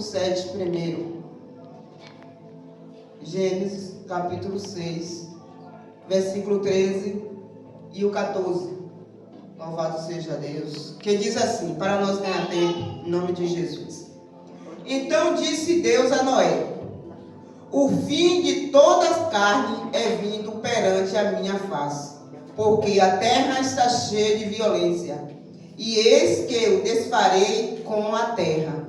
7 primeiro. Gênesis capítulo 6, versículo 13 e o 14. Louvado seja Deus. Que diz assim, para nós ganhar tempo, em nome de Jesus. Então disse Deus a Noé: o fim de toda a carne é vindo perante a minha face, porque a terra está cheia de violência, e eis que eu desfarei com a terra.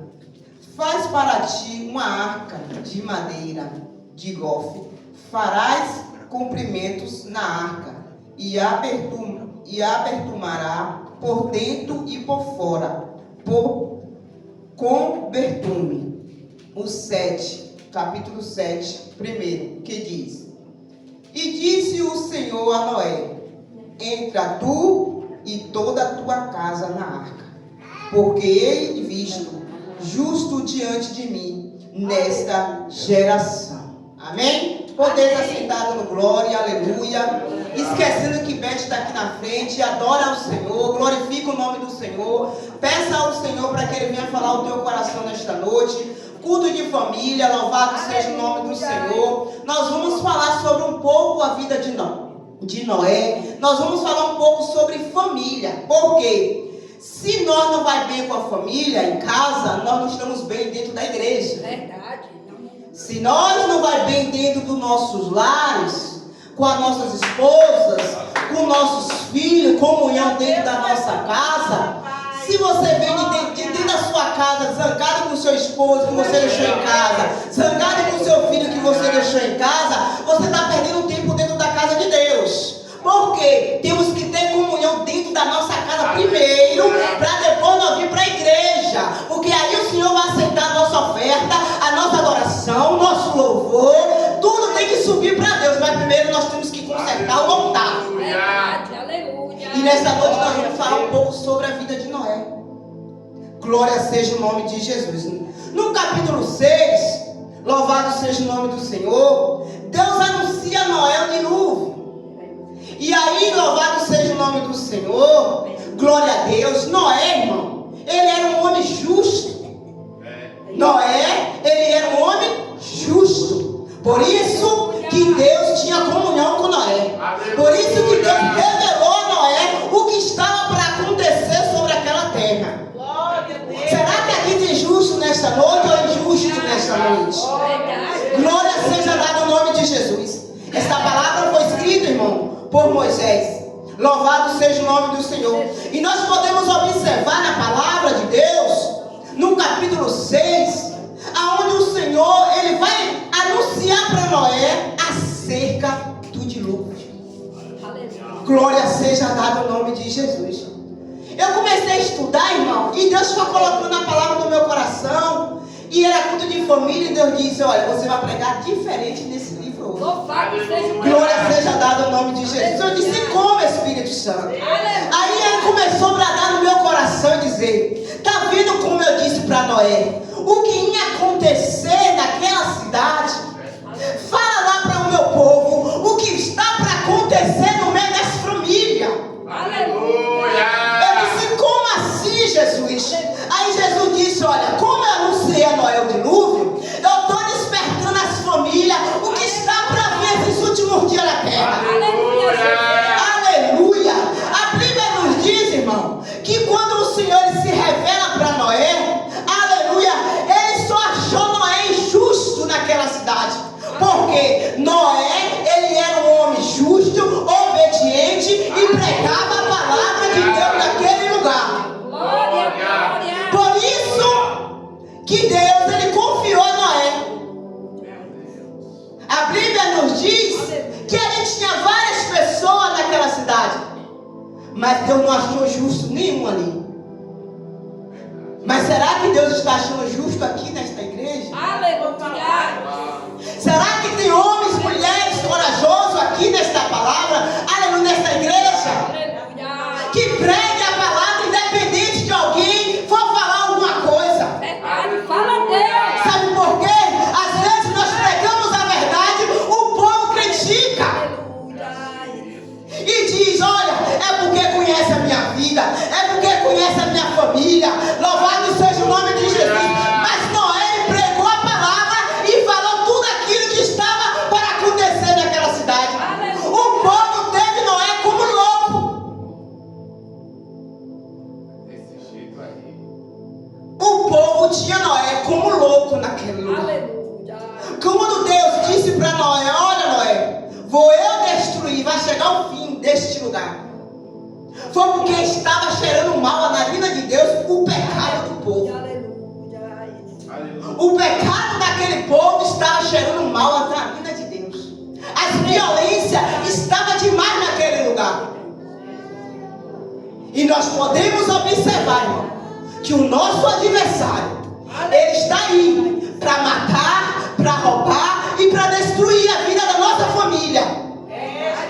Faz para ti uma arca de madeira de gofe, farás comprimentos na arca, e a apertumará por dentro e por fora, com bertume. O 7, capítulo 7, primeiro, que diz: e disse o Senhor a Noé: entra tu e toda a tua casa na arca, porque hei visto justo diante de mim nesta geração. Amém? Poder estar sentado no glória, aleluia. Esquecendo que Beth está aqui na frente. Adora ao Senhor, glorifica o nome do Senhor. Peça ao Senhor para que Ele venha falar o teu coração nesta noite. Culto de família, louvado seja o nome do Senhor. Nós vamos falar sobre um pouco a vida de Noé. Nós vamos falar um pouco sobre família. Por quê? Se nós não vai bem com a família em casa, nós não estamos bem dentro da igreja. Verdade. Se nós não vai bem dentro dos nossos lares, com as nossas esposas, com nossos filhos, comunhão dentro da nossa casa, se você vem de dentro da sua casa zangado com o seu esposo que você deixou em casa, zangado com o seu filho que você deixou em casa, você está perdendo tempo dentro da casa de Deus. Porque temos que ter comunhão dentro da nossa casa primeiro, para depois nós vir para a igreja. Porque aí o Senhor vai aceitar a nossa oferta, a nossa adoração, o nosso louvor. Tudo tem que subir para Deus, mas primeiro nós temos que consertar o altar. Aleluia. E nessa noite nós vamos falar um pouco sobre a vida de Noé. Glória seja o nome de Jesus. No capítulo 6, louvado seja o nome do Senhor, Deus anuncia a Noé o dilúvio. E aí, louvado seja o nome do Senhor, glória a Deus. Noé, irmão, ele era um homem justo. Noé, ele era um homem justo. Por isso que Deus tinha comunhão com Noé. Por isso que Deus revelou a Noé o que estava para acontecer sobre aquela terra. Será que aqui tem justo nesta noite ou injusto nesta noite? Glória seja dada ao nome de Jesus. Esta palavra foi escrita, irmão, por Moisés. Louvado seja o nome do Senhor. E nós podemos observar na palavra de Deus, no capítulo 6, aonde o Senhor, ele vai anunciar para Noé acerca do dilúvio. Glória seja dada ao nome de Jesus. Eu comecei a estudar, irmão, e Deus foi colocando a palavra no meu coração. E era culto de família, e Deus disse: olha, você vai pregar diferente nesse livro hoje. Glória seja dada ao nome de Jesus. Eu disse: como, Espírito Santo? Aí ele começou a bradar no meu coração e dizer: tá vendo como eu disse para Noé? O que ia acontecer naquela cidade? Fala lá para o meu povo o que está para acontecer no meio das famílias. Aleluia. Eu disse: como assim, Jesus? Aí Jesus disse: olha, como eu anunciei a Noé o dilúvio, eu estou despertando as famílias o que está para vir nesses últimos dias da terra. Aleluia. A Bíblia nos diz, irmão, que quando o Senhor se revela para Noé, aleluia, ele só achou Noé injusto naquela cidade. Porque Noé, ele era um homem justo, obediente e pregava a palavra de Deus naquele lugar. Por isso que Deus, ele confiou a Noé. A Bíblia nos diz que ele tinha várias pessoas naquela cidade, mas Deus não achou justo nenhum ali. Mas será que Deus está achando justo aqui nesta igreja? Será que tem homens, mulheres corajosos aqui nesta palavra, aleluia, nesta igreja, que pregue a palavra independente de alguém for falar alguma coisa? Sabe por quê? Às vezes nós pregamos a verdade, o povo critica e diz: olha, é porque conhece a minha vida, é porque conhece a minha família. Louvado seja o nome de Jesus. Mas Noé estava cheirando mal na vida de Deus? O pecado do povo. O pecado daquele povo estava cheirando mal na vida de Deus. A violência estava demais naquele lugar. E nós podemos observar, irmão, que o nosso adversário, ele está aí para matar, para roubar e para destruir a vida da nossa família.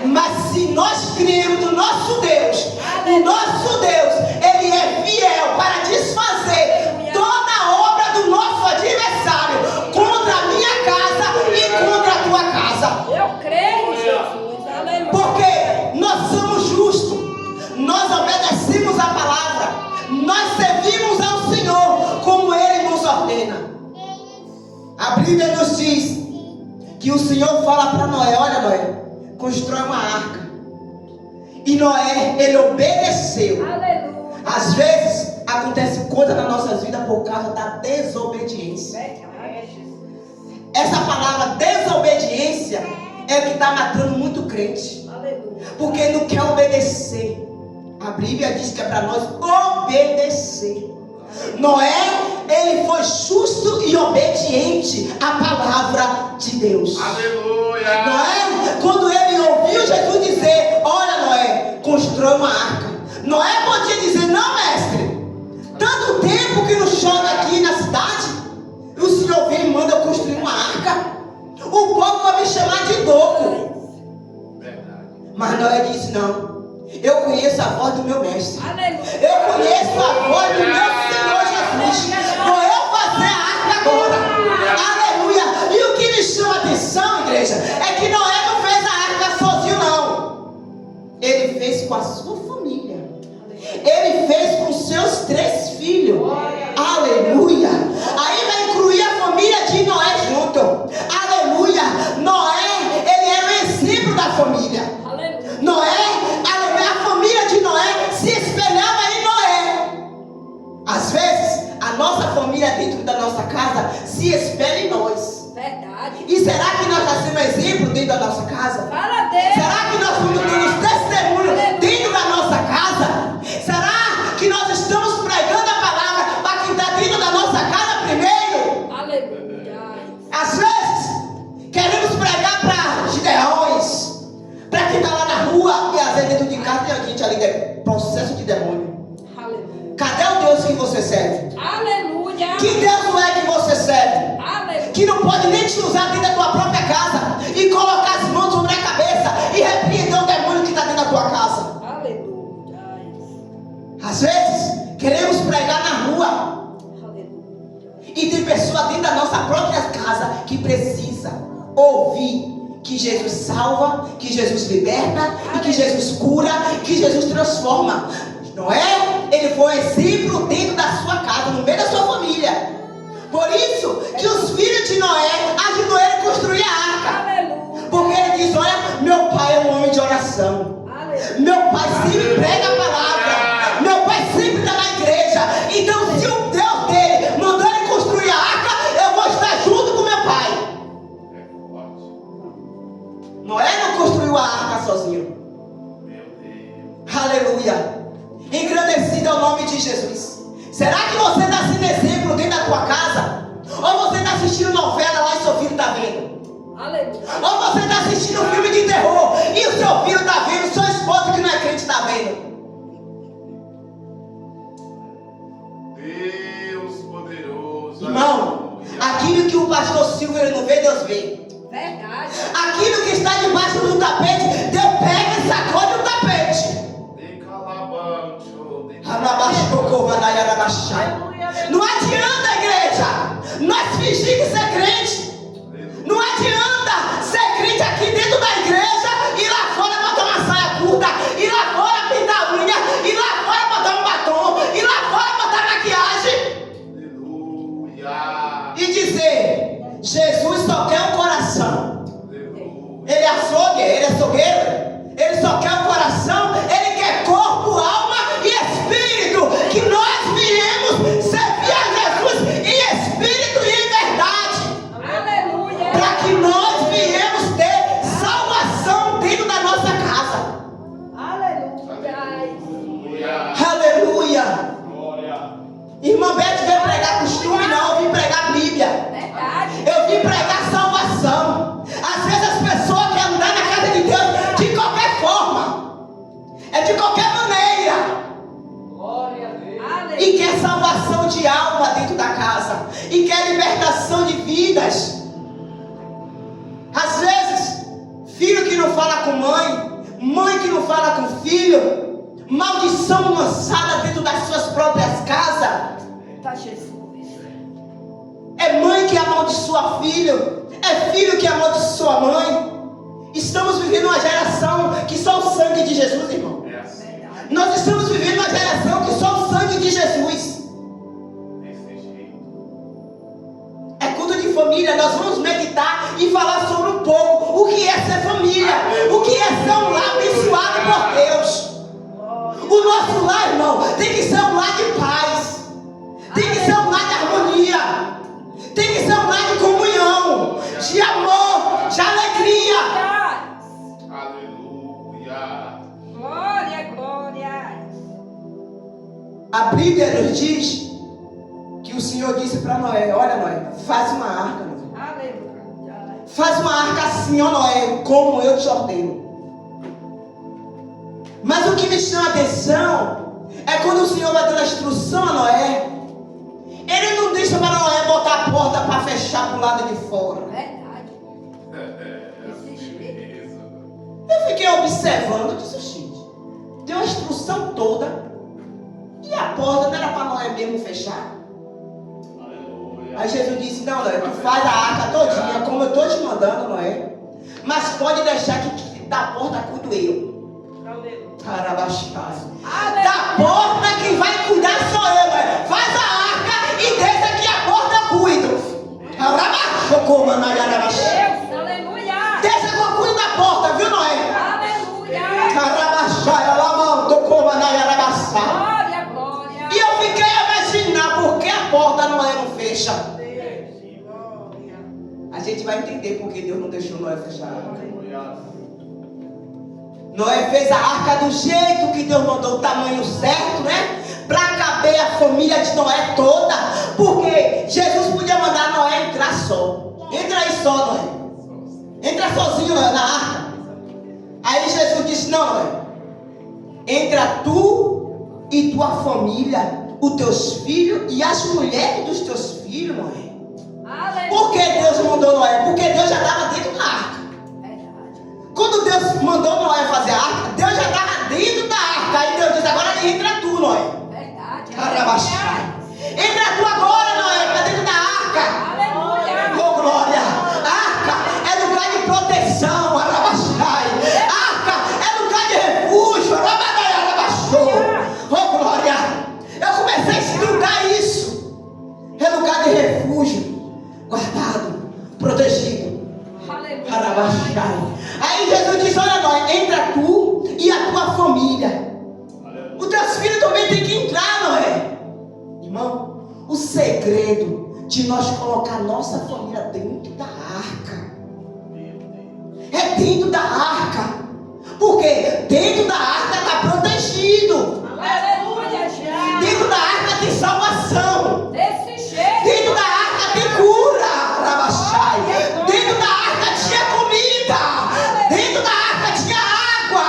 Mas se nós cremos no nosso Deus, o nosso Deus, ele é fiel para desfazer toda a obra do nosso adversário contra a minha casa e contra a tua casa. Eu creio, Jesus. Aleluia. Porque nós somos justos, nós obedecemos a palavra, nós servimos ao Senhor como Ele nos ordena. A Bíblia nos diz que o Senhor fala para Noé: olha, Noé, constrói uma arca. E Noé, ele obedeceu. Aleluia. Às vezes acontece coisa nas nossas vidas por causa da desobediência. Essa palavra desobediência é o que está matando muito crente. Aleluia. Porque não quer obedecer. A Bíblia diz que é para nós obedecer. Noé, ele foi justo e obediente à palavra de Deus. Aleluia. Noé, quando ele ouviu Jesus dizer: olha, Noé, constrói uma arca. Noé podia dizer: não, mestre, tanto tempo que não chove aqui na cidade, o Senhor vem e manda eu construir uma arca. O povo vai me chamar de louco. Mas Noé disse: não, eu conheço a voz do meu mestre. Aleluia. Eu conheço a voz do meu Senhor Jesus. Vou eu fazer a arca agora. Aleluia. E o que me chama a atenção, igreja, é que Noé não fez a arca sozinho, não. Ele fez com a sua família. Ele fez com seus 3 filhos. Aleluia. Aí vai incluir a família de Noé junto. Aleluia. Noé, ele era o exemplo da família. Aleluia. Noé, a família de Noé se espelhava em Noé. Às vezes, a nossa família dentro da nossa casa se espelha em nós. Verdade. E será que nós já somos exemplo dentro da nossa casa? Fala a Deus. Será que nós estamos dando testemunho dentro da nossa casa? Será que nós estamos pregando a palavra para quem está dentro da nossa casa primeiro? Aleluia. Às vezes, queremos pregar para gideões, para quem está lá na rua, e às vezes dentro de casa tem gente ali, processo de demônio. Aleluia. Cadê o Deus que você serve? Aleluia. Que Deus é que você serve? Aleluia. Que não pode nem te usar dentro da tua própria casa e colocar as mãos sobre a cabeça e repreender o demônio que está dentro da tua casa. Aleluia. Às vezes, queremos pregar na rua Aleluia. e tem pessoa dentro da nossa própria casa que precisa ouvir que Jesus salva, que Jesus liberta, e que Jesus cura, que Jesus transforma. Noé, ele foi um exemplo dentro da sua casa, no meio da sua família. Por isso que os filhos de Noé ajudou ele a construir a arca. Aleluia. Porque ele diz: olha, meu pai é um homem de oração. Aleluia. Meu pai sempre prega a palavra. Meu pai sempre está na igreja. Então, se o Deus dele mandou ele construir a arca, eu vou estar junto com meu pai. Noé não construiu a arca sozinho. Aleluia. Engrandecido é o nome de Jesus. Será que você está sendo exemplo dentro da tua casa? Ou você está assistindo novela lá e seu filho está vendo? Aleluia. Ou você está assistindo um filme de terror e o seu filho está vendo, sua esposa que não é crente está vendo? Deus poderoso. Irmão, aquilo que o pastor Silvio não vê, Deus vê. Verdade. Aquilo que está debaixo do tapete, Deus pega e sacode o tapete. Não adianta, igreja, nós fingir que ser crente. Não adianta ser crente aqui dentro da igreja e lá fora vidas. Às vezes, filho que não fala com mãe que não fala com filho, maldição lançada dentro das suas próprias casas. Tá, Jesus. É mãe que amaldiçoa filho, é filho que amaldiçoa mãe. Estamos vivendo uma geração que só o sangue de Jesus, irmão. É assim. Nós estamos vivendo uma geração que só o sangue de Jesus. Desse jeito. É culto de família, nós vamos meditar e falar sobre um pouco o que é ser família, o que é ser um lar abençoado por Deus. O nosso lar, irmão, tem que ser um lar de paz, tem que ser um lar de harmonia, tem que ser um lar de comunhão, de amor, de alegria. Aleluia. Glória, glória. A Bíblia nos diz que o Senhor disse para Noé: olha, Noé, faz uma arca, Noé. Aleluia. Faz uma arca assim, ó Noé, como eu te ordeno. Mas o que me chama a atenção é quando o Senhor vai dando a instrução a Noé, Ele não deixa para Noé botar a porta para fechar para o lado de fora. Verdade. É assim mesmo. Eu fiquei observando, eu disse: gente, deu a instrução toda e a porta não era para Noé mesmo fechar? Aleluia. Aí Jesus disse: não, Noé, tu faz a arca todinha como eu estou te mandando, Noé, mas pode deixar que da porta cuido eu. Da porta quem vai cuidar sou eu, Noé. Faz a arca e deixa que a porta eu cuido. Deus, aleluia. Deixa que eu cuido da porta, viu, Noé? Aleluia. Glória, glória. E eu fiquei a imaginar por que a porta Noé não fecha. A gente vai entender por que Deus não deixou Noé fechar a arca. Aleluia. Noé fez a arca do jeito que Deus mandou, o tamanho certo, né? Para caber a família de Noé toda. Porque Jesus podia mandar Noé entrar só. Entra aí só, Noé. Entra sozinho, Noé, na arca. Aí Jesus disse: não, Noé. Entra tu e tua família, os teus filhos e as mulheres dos teus filhos, Noé. Aleluia. Por que Deus mandou Noé? Porque Deus já estava dentro da arca. Verdade. Quando Deus mandou Noé fazer a arca, Deus já estava dentro da arca. Aí Deus disse: agora entra tu, Noé. Verdade. Entra tu agora, Noé, para dentro da arca. Aleluia. Oh, glória. Arca é lugar de proteção. Arabachai. Arca é lugar de refúgio. Oh, glória. Eu comecei a estudar isso. É lugar de refúgio, guardado, protegido. Aleluia. Aí Jesus diz: olha, Noé, entra tu e a tua família. Os teus filhos também têm que entrar, Noé. Irmão, o segredo de nós colocar nossa família dentro da arca é dentro da arca. Porque dentro da arca está protegido. Aleluia. Já. Dentro da arca tem salvação. Desse jeito. Dentro da arca tem cura. Rabachai. Dentro da arca tinha comida. Dentro da arca tinha água.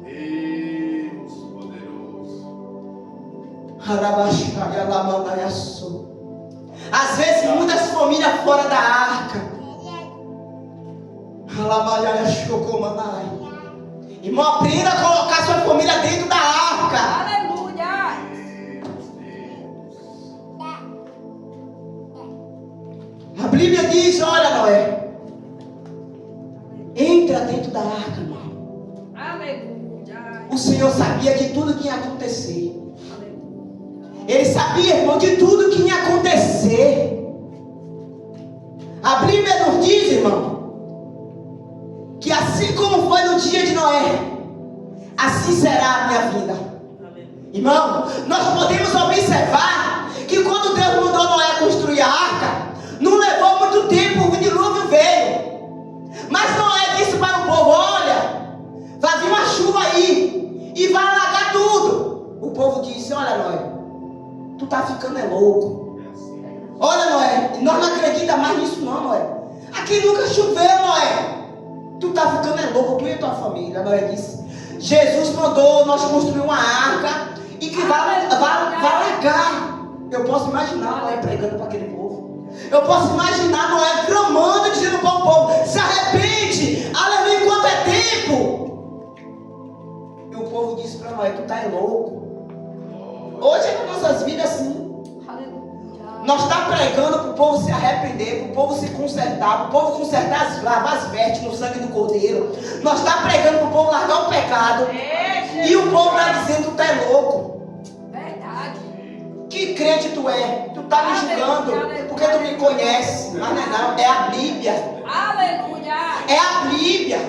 Deus poderoso. Rabachai, alamanaiaçu. Às vezes muitas famílias fora da arca. Alamanaiaçocomanai. Irmão, aprenda a colocar sua família dentro da arca. Aleluia. A Bíblia diz: olha, Noé, entra dentro da arca, irmão. Aleluia. O Senhor sabia de tudo que ia acontecer. Aleluia. Ele sabia, irmão, de tudo que ia acontecer. A Bíblia nos diz, irmão, que assim como foi no dia de Noé, assim será a minha vida. Irmão, nós podemos observar que quando Deus mandou Noé construir a arca, não levou muito tempo, o dilúvio veio. Mas Noé disse para o povo: olha, vai vir uma chuva aí e vai alagar tudo. O povo disse: olha, Noé, tu tá ficando é louco. Olha, Noé, nós não acreditamos mais nisso não, Noé. Aqui nunca choveu, Noé. Tu tá ficando é louco, tu e a tua família. Noé disse: Jesus mandou nós construir uma arca e que vai alagar. Eu posso imaginar Noé pregando para aquele povo. Eu posso imaginar Noé clamando, dizendo para o povo: se arrepende, aleluia, enquanto é tempo. E o povo disse para Noé: tu tá louco. Hoje é nas nossas vidas assim. Nós estamos pregando para o povo se arrepender, para o povo se consertar, para o povo consertar, lavar as vestes no sangue do Cordeiro. Nós estamos pregando para o povo largar o pecado. E o povo está dizendo: tu é louco. Verdade. Que crente tu é? Tu está me julgando porque tu me conhece. Mas não, é a Bíblia. Aleluia. É a Bíblia.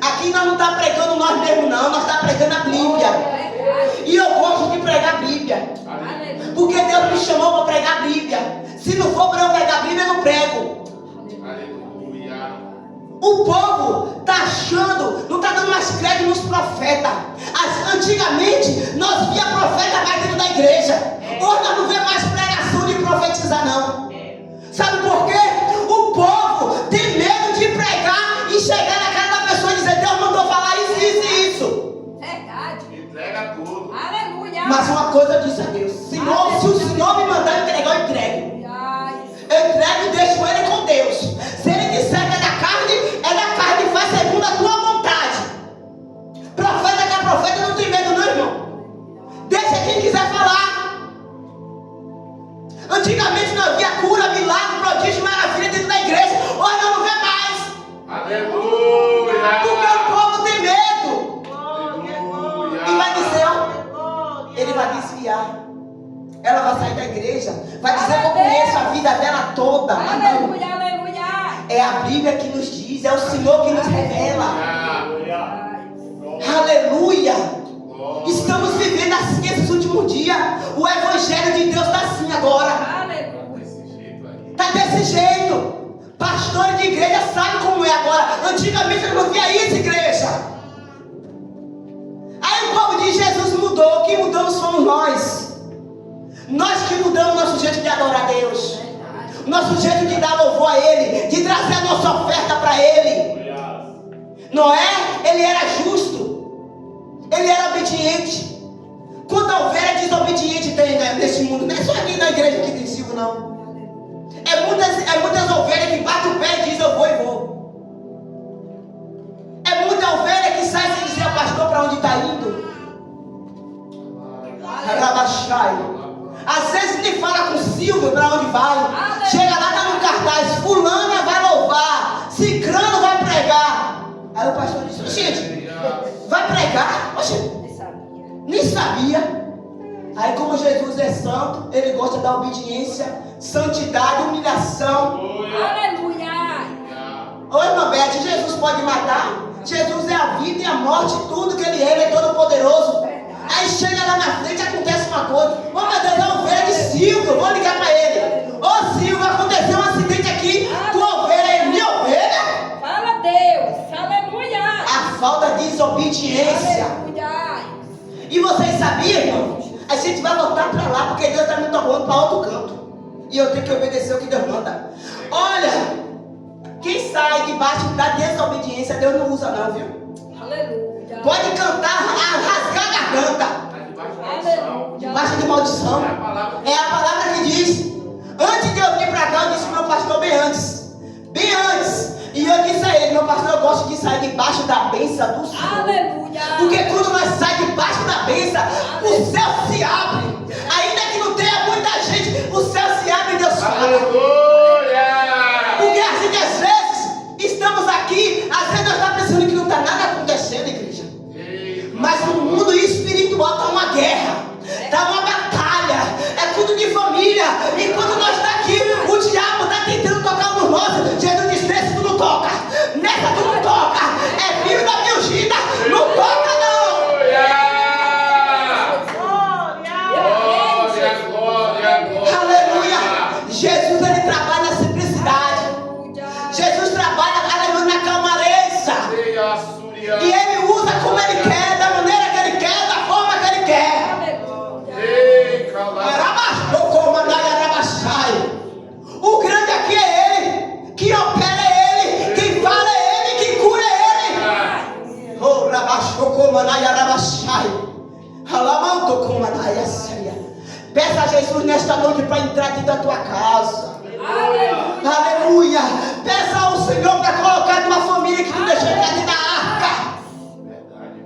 Aqui nós não estamos pregando nós mesmos, não. Nós estamos pregando a Bíblia. Verdade. E eu gosto de pregar a Bíblia. Aleluia. Porque Deus me chamou para pregar a Bíblia. Se não for para eu pregar a Bíblia, eu não prego. Aleluia. O povo está achando, não está dando mais crédito nos profetas. Antigamente, nós via profeta mais dentro da igreja. Hoje nós não vemos mais pregação de profetizar, não. Sabe por quê? O povo tem medo de pregar e chegar na cara da pessoa e dizer: Deus mandou falar isso, isso e isso. Verdade. Entrega tudo. Aleluia. Mas uma coisa eu disse a Deus: Senhor, se o Senhor me mandar entregar, eu entrego. Eu entrego e deixo ele com Deus. Se ele disser que é da carne, faz segundo a tua vontade. Profeta que é profeta não tem medo, não, irmão. Deixa quem quiser falar. Antigamente não havia cura, milagre, prodígio, maravilha dentro da igreja. Hoje não vê mais. Aleluia. Porque o povo tem medo. Aleluia. E vai dizer: ó, ele vai desviar. Ela vai sair da igreja. Vai dizer que eu conheço a vida dela toda. Mas não. Aleluia, aleluia. É a Bíblia que nos diz. É o Senhor que nos revela. Aleluia. Estamos vivendo assim esses últimos dias. O Evangelho de Deus está assim agora. Aleluia. Está desse jeito. Pastores de igreja sabem como é agora. Antigamente eu não via isso, igreja. Aí o povo diz: Jesus mudou. Quem mudamos somos nós. Nós que mudamos nosso jeito de adorar a Deus. Nosso jeito de dar louvor a Ele. De trazer a nossa oferta para Ele. Noé, ele era justo. Ele era obediente. Quanta ovelha desobediente tem nesse mundo? Não é só aqui na igreja que tem Silvio, não. É muitas ovelhas que batem o pé e dizem: eu vou e vou. É muita ovelha que sai sem dizer: pastor, para onde está indo? Rabachai. Às vezes nem fala com Silvio para onde vai. Chega lá, está no cartaz: fulana vai louvar, cicrano vai pregar. Aí o pastor diz: gente, vai pregar? Oxe, nem sabia. Aí, como Jesus é santo, ele gosta da obediência, santidade, humilhação. Aleluia. Ô irmã Beth, Jesus pode matar? Jesus é a vida e a morte, tudo que ele é todo poderoso. Aí chega lá na frente, acontece uma coisa: ô meu Deus, é a ovelha de Silvio, vou ligar para ele. Ô Silvio, aconteceu um acidente aqui, tua ovelha é minha ovelha? Fala Deus. Aleluia. A falta de desobediência. Aleluia. E vocês sabiam, irmãos? A gente vai voltar para lá, porque Deus está me tomando para outro canto. E eu tenho que obedecer o que Deus manda. Olha, quem sai debaixo da desobediência, Deus não usa não, viu? Aleluia. Pode cantar, rasgar a garganta. Debaixo de maldição. É a palavra que diz. Antes de eu vir para cá, eu disse ao meu pastor bem antes. Bem antes. E eu disse a ele: meu pastor, eu gosto de sair debaixo da bênção do Senhor. Aleluia. Porque quando nós saímos debaixo da bênção, o céu se abre. Ainda que não tenha muita gente, o céu se abre e Deus fala. Aleluia. Porque assim, às vezes, estamos aqui, às vezes nós estamos pensando que não está nada acontecendo, igreja. Mas no mundo espiritual está uma guerra, está uma batalha, é tudo de família. Enquanto nós estamos aqui, o diabo está tentando tocar nos nossos. Jesus disse: nessa tu não toca, nessa tu não toca. É filho da minha ungida, não toca não. Aleluia. Jesus, ele trabalha na simplicidade. Jesus trabalha, aleluia, na calmareza. E ele usa como ele quer, da maneira que ele quer, da forma que ele quer. O grande aqui é ele, que opera é ele, quem fala é ele, quem cura é ele. Oh, Rabashokomanaya Rabashai. Alamantokomanaya Saia. Peça a Jesus nesta noite para entrar dentro da tua casa. Aleluia. Peça ao Senhor para colocar numa família que não deixou entrar dentro da arca. Verdade.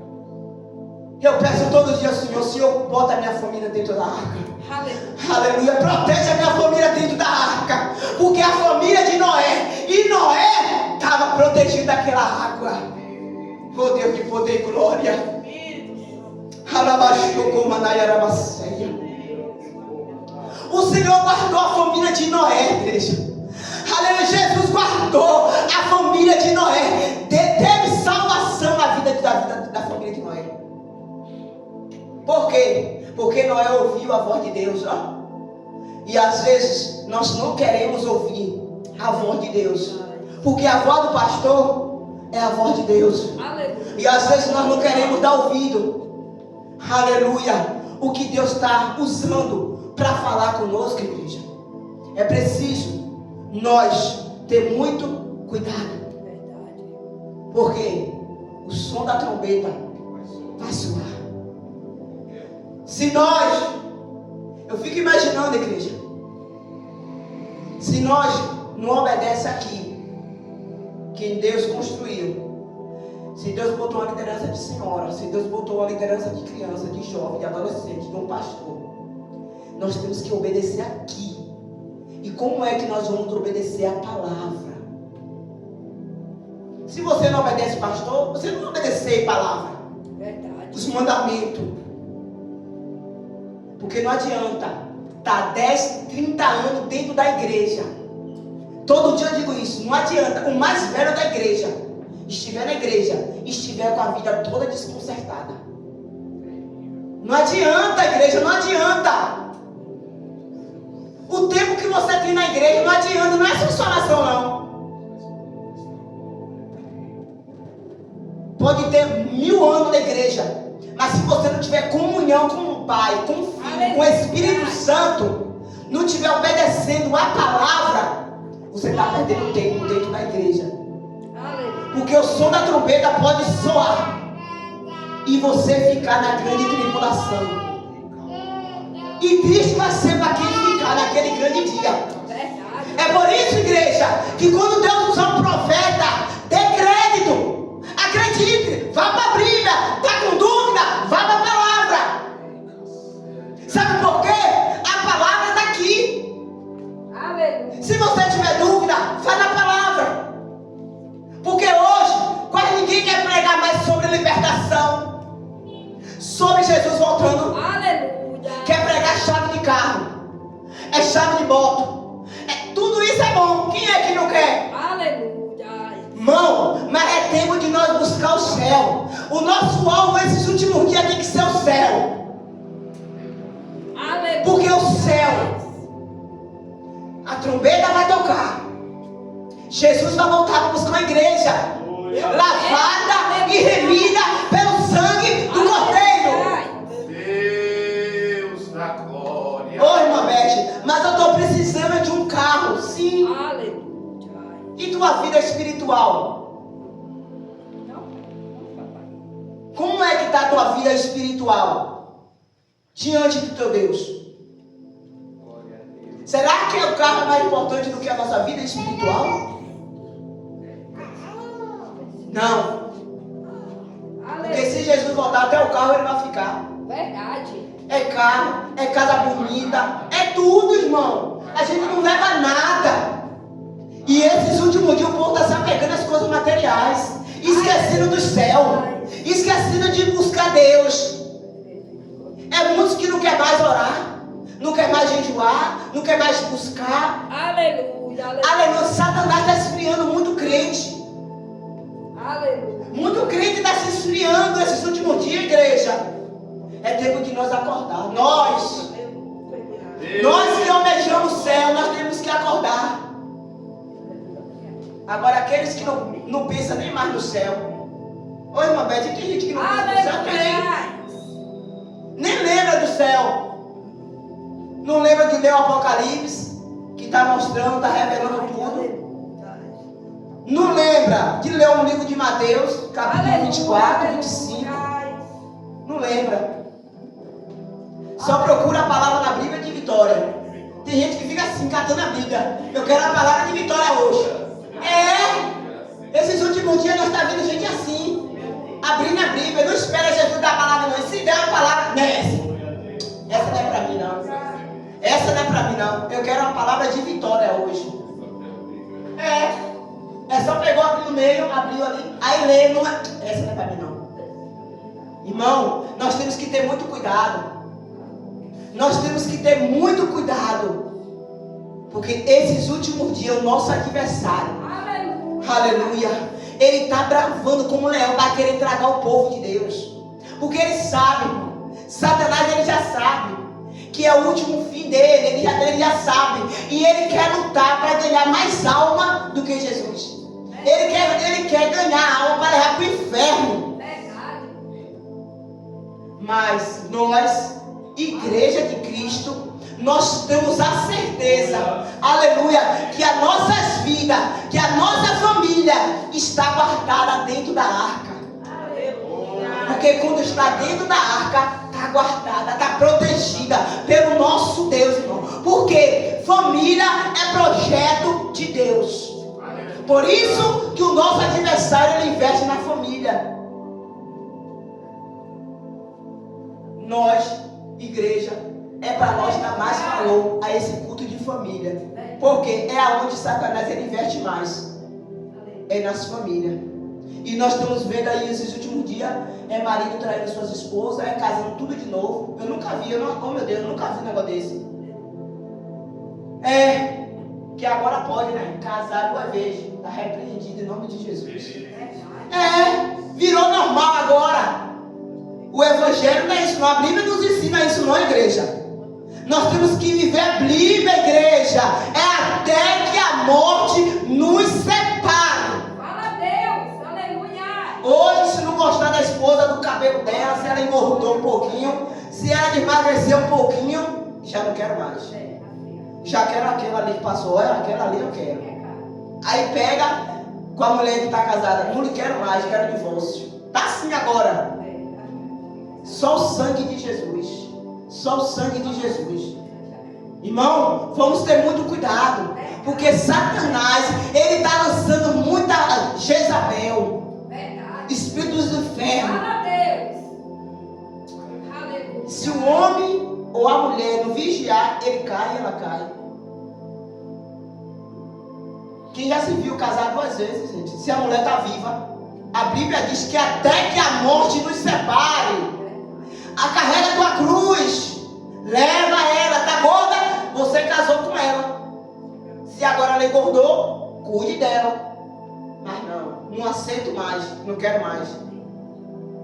Eu peço todos os dias, Senhor, bota a minha família dentro da arca. Aleluia. Protege a minha família dentro da arca. Porque a família de Noé, e Noé estava protegido daquela água. Oh Deus de poder e glória. O Senhor guardou a família de Noé, igreja. Aleluia. Jesus guardou a família de Noé. Teve salvação na vida da família de Noé. Por quê? Porque Noé ouviu a voz de Deus, ó. E às vezes nós não queremos ouvir a voz de Deus, porque a voz do pastor é a voz de Deus. Aleluia. E às vezes nós não queremos dar ouvido, aleluia, o que Deus está usando para falar conosco, igreja. É preciso nós ter muito cuidado, porque o som da trombeta vai soar. Se nós, eu fico imaginando, igreja, se nós não obedecemos aqui, que Deus construiu, se Deus botou uma liderança de senhora, se Deus botou uma liderança de criança, de jovem, de adolescente, de um pastor, nós temos que obedecer aqui. E como é que nós vamos obedecer a palavra? Se você não obedece pastor, você não vai obedecer a palavra, os mandamentos. Porque não adianta estar 10, 30 anos dentro da igreja. Todo dia eu digo isso, não adianta. O mais velho da igreja estiver na igreja, estiver com a vida toda desconcertada. Não adianta, igreja, não adianta. O tempo que você tem na igreja não adianta, não é só oração não. Pode ter 1000 anos na igreja, mas se você não tiver comunhão com o Pai, com o Filho, com o Espírito Santo, não estiver obedecendo a palavra, você está perdendo tempo dentro da igreja. Porque o som da trombeta pode soar e você ficar na grande tribulação. E triste vai ser para quem ficar naquele grande dia. É por isso, igreja, que quando Deus usar um profeta, dê crédito, acredite, vá para a Bíblia, está com dúvida, vá para a palavra. Sabe por quê? A palavra está aqui. Se você tiver dúvida, vá na palavra. Porque hoje, quase ninguém quer pregar mais sobre libertação, sobre Jesus voltando. Quer pregar chave de carro, é chave de moto, tudo isso é bom. Quem é que não quer? Irmão, mas é tempo de nós buscar o céu. O nosso alvo nesses últimos dias tem que ser o céu. Porque o céu, a trombeta vai tocar, Jesus vai voltar para buscar uma igreja lavada e remida pelo sangue do Cordeiro. Deus da glória. Ô irmã Beth, mas eu estou precisando de um carro. Sim. E tua vida espiritual? Como é que está a tua vida espiritual diante do teu Deus? Será que o carro é mais importante do que a nossa vida espiritual? Não. Porque se Jesus voltar, até o carro ele vai ficar. É carro, é casa bonita, é tudo, irmão. A gente não leva nada. E esses últimos dias o povo está se apegando às coisas materiais, esquecendo do céu, esquecendo de buscar Deus. É muitos que não quer mais orar, não quer mais jejuar, não quer mais buscar. Aleluia. Aleluia. Satanás está esfriando muito crente. Aleluia. Muito crente está se esfriando esses últimos dias, igreja. É tempo de nós acordar. Nós que almejamos o céu, nós temos que acordar. Agora, aqueles que não pensam nem mais no céu. Ô irmã Beth, tem gente que não pensa no céu, nem lembra do céu. Não lembra de ler o Apocalipse, que está mostrando, está revelando tudo. Não lembra de ler um livro de Mateus, capítulo 24, 25. Não lembra. Só procura a palavra na Bíblia de vitória. Tem gente que fica assim, catando a Bíblia. Eu quero a palavra de vitória hoje. Esses últimos dias nós estamos vendo gente assim, abrindo a Bíblia. Não espera Jesus dar a palavra não. E se der uma palavra, essa não é para mim não. Essa não é para mim não. Eu quero uma palavra de vitória hoje. É só pegou, abriu no meio, abriu ali, aí lê, não é. Essa não é para mim não. Irmão, nós temos que ter muito cuidado. Nós temos que ter muito cuidado. Porque esses últimos dias, o nosso adversário, aleluia, ele está bravando como um leão, vai querer tragar o povo de Deus. Porque ele sabe, irmão, Satanás ele já sabe que é o último fim dele, ele já sabe. E ele quer lutar para ganhar mais alma do que Jesus. Ele quer ganhar a alma para levar para o inferno. Mas nós, Igreja de Cristo, nós temos a certeza, aleluia, que as nossas vidas, que a nossa família está guardada dentro da arca. Porque quando está dentro da arca, está guardada, está protegida pelo nosso Deus, irmão. Porque família é projeto de Deus. Por isso que o nosso adversário ele investe na família. Nós, igreja, é para nós dar mais valor a esse culto de família. Porque é aonde Satanás ele investe mais. É nas famílias. E nós estamos vendo aí esses últimos dias, marido traindo suas esposas, casando tudo de novo. Eu nunca vi, oh meu Deus, eu nunca vi um negócio desse. Que agora pode, né? Casar duas vezes. Está repreendido em nome de Jesus. Virou normal agora. O evangelho não é isso, não. A Bíblia nos ensina isso, não, igreja. Nós temos que viver a Bíblia, igreja. É até que a morte nos separe. Fala a Deus, aleluia. Hoje, se não gostar da esposa, do cabelo dela, se ela engordou um pouquinho, se ela emagreceu um pouquinho, já não quero mais. Já quero aquela ali que passou, aquela ali eu quero. Aí pega com a mulher que está casada, não lhe quero mais, quero divórcio. Tá assim agora. Só o sangue de Jesus. Só o sangue de Jesus. Irmão, vamos ter muito cuidado. Porque Satanás, ele está lançando muita Jezabel. Espíritos do inferno. Se o homem ou a mulher não vigiar, ele cai e ela cai. Quem já se viu casar duas vezes, gente? Se a mulher está viva, a Bíblia diz que até que a morte nos separe. A carrega tua cruz, leva ela, tá gorda? Você casou com ela. Se agora ela engordou, cuide dela. Mas não aceito mais, não quero mais.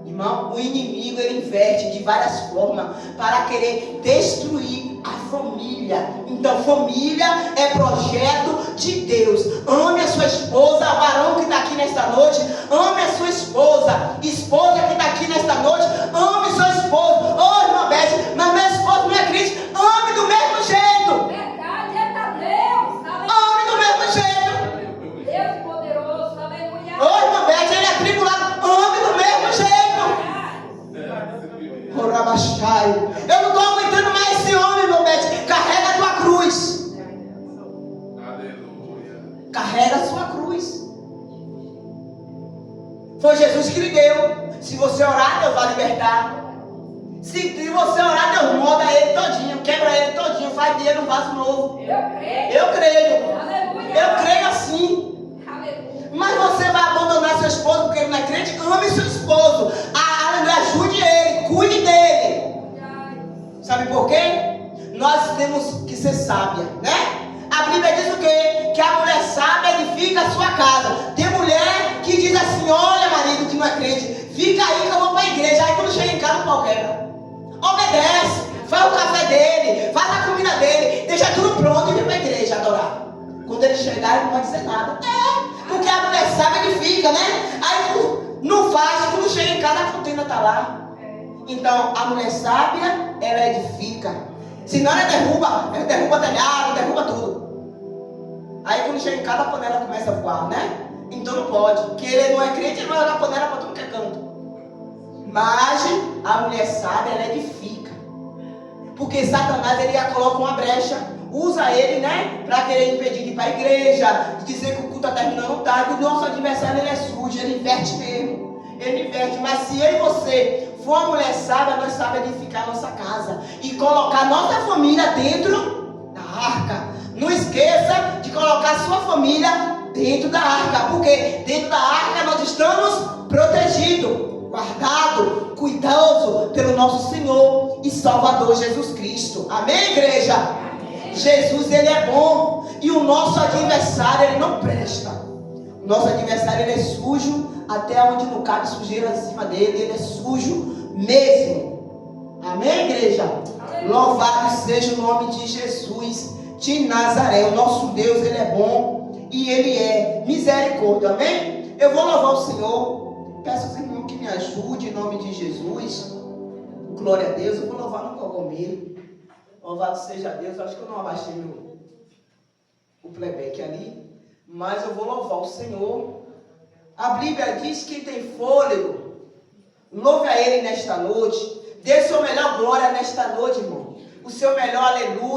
Irmão, o inimigo ele inverte de várias formas para querer destruir a família. Então família é projeto de Deus. Ame a sua esposa, varão que está aqui nesta noite, ame a sua esposa, esposa que está aqui nesta noite, ame seu esposo. Oh, irmã Beth, mas meu esposo não é crente, ame do mesmo jeito. Verdade, é Deus, aleluia. Ame do mesmo jeito. Deus poderoso, aleluia. Oh, irmã Beth, ele é tribulado, ame do mesmo jeito. Eu não estou aguentando mais esse homem, meu Beth. Carrega a tua cruz. Aleluia. Carrega a sua cruz. Foi Jesus que lhe deu. Se você orar, Deus vai libertar. Se você orar, Deus molda ele todinho, quebra ele todinho, faz dele um vaso novo. Eu creio. Aleluia. Eu creio assim. Aleluia. Mas você vai abandonar seu esposo porque ele não é crente? Ame seu esposo. Ajude ele, cuide dele. Sabe por quê? Nós temos que ser sábia, né? A Bíblia diz o quê? Que a mulher sábia edifica a sua casa. Tem mulher que diz assim: olha, marido que não é crente, fica aí que eu vou para a igreja. Aí quando chega em casa, o pau quebra. Obedece, faz o café dele, faz a comida dele, deixa tudo pronto e vem para a igreja adorar. Quando ele chegar, ele não vai dizer nada. Porque a mulher sábia edifica, né? Aí não faz, quando chega em casa, a contenda está lá. Então, a mulher sábia, ela edifica. Senão ela derruba telhado, derruba tudo. Aí quando chega em casa, a panela começa a voar, né? Então não pode. Porque ele não é crente, ele vai jogar a panela para tudo que é canto. Mas a mulher sábia, ela edifica. Porque Satanás, ele já coloca uma brecha, usa ele, né, para querer impedir de ir para a igreja, de dizer que o culto está terminando tarde. O nosso adversário, ele é sujo, ele inverte mesmo. Ele inverte, mas se eu e você for uma mulher sábia, nós sabemos edificar nossa casa e colocar nossa família dentro da arca. Não esqueça de colocar sua família dentro da arca, porque dentro da arca nós estamos protegidos, guardados, cuidados pelo nosso Senhor e Salvador Jesus Cristo. Amém, igreja? Amém. Jesus, ele é bom e o nosso adversário, ele não presta. O nosso adversário, ele é sujo até onde não cabe sujeira em cima dele, ele é sujo mesmo. Amém, igreja? Amém. Louvado seja o nome de Jesus de Nazaré. O nosso Deus, ele é bom e ele é misericórdia. Amém? Eu vou louvar o Senhor. Peço ao Senhor que me ajude em nome de Jesus. Glória a Deus. Eu vou louvar no cogumelo. Louvado seja Deus. Acho que eu não abaixei o playback ali, mas eu vou louvar o Senhor. A Bíblia diz que tem fôlego, louve a Ele nesta noite. Dê seu melhor glória nesta noite, irmão. O seu melhor aleluia.